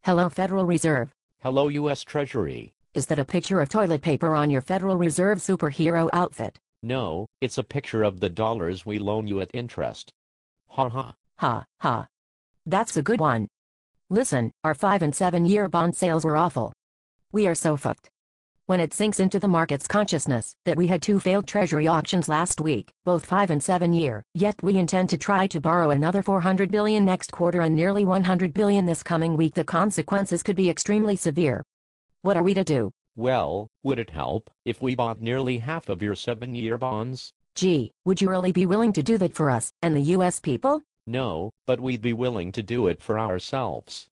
Hello, Federal Reserve. Hello, U.S. Treasury. Is that a picture of toilet paper on your Federal Reserve superhero outfit? No, it's a picture of the dollars we loan you at interest. Ha ha. Ha, ha. That's a good one. Listen, our 5 and 7-year bond sales were awful. We are so fucked. When it sinks into the market's consciousness that we had 2 failed Treasury auctions last week, both 5 and 7-year, yet we intend to try to borrow another $400 billion next quarter and nearly $100 billion this coming week, the consequences could be extremely severe. What are we to do? Well, would it help if we bought nearly half of your 7-year bonds? Gee, would you really be willing to do that for us and the U.S. people? No, but we'd be willing to do it for ourselves.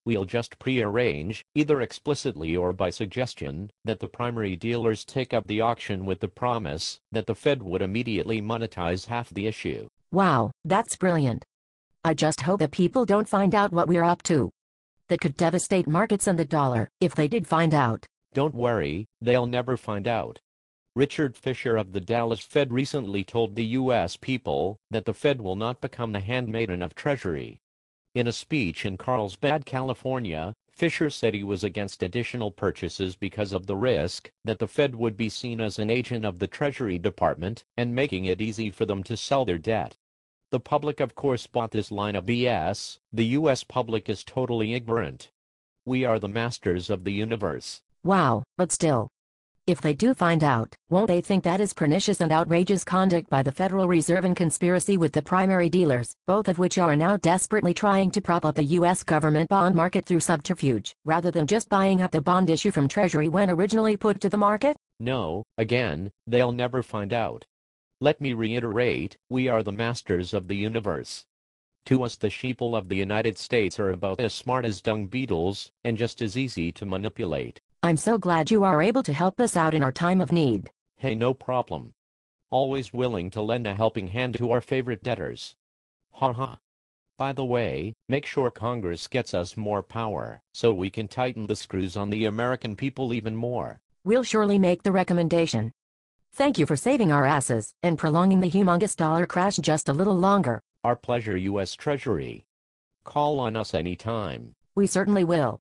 We'll just pre-arrange, either explicitly or by suggestion, that the primary dealers take up the auction with the promise that the Fed would immediately monetize half the issue. Wow, that's brilliant. I just hope that people don't find out what we're up to. That could devastate markets and the dollar, if they did find out. Don't worry, they'll never find out. Richard Fisher of the Dallas Fed recently told the U.S. people that the Fed will not become the handmaiden of Treasury. In a speech in Carlsbad, California, Fisher said he was against additional purchases because of the risk that the Fed would be seen as an agent of the Treasury Department and making it easy for them to sell their debt. The public of course bought this line of BS. The U.S. public is totally ignorant. We are the masters of the universe. Wow, but still. If they do find out, won't they think that is pernicious and outrageous conduct by the Federal Reserve and conspiracy with the primary dealers, both of which are now desperately trying to prop up the U.S. government bond market through subterfuge, rather than just buying up the bond issue from Treasury when originally put to the market? No, again, they'll never find out. Let me reiterate, we are the masters of the universe. To us the sheeple of the United States are about as smart as dung beetles, and just as easy to manipulate. I'm so glad you are able to help us out in our time of need. Hey, no problem. Always willing to lend a helping hand to our favorite debtors. Ha ha. By the way, make sure Congress gets us more power, so we can tighten the screws on the American people even more. We'll surely make the recommendation. Thank you for saving our asses and prolonging the humongous dollar crash just a little longer. Our pleasure, U.S. Treasury. Call on us anytime. We certainly will.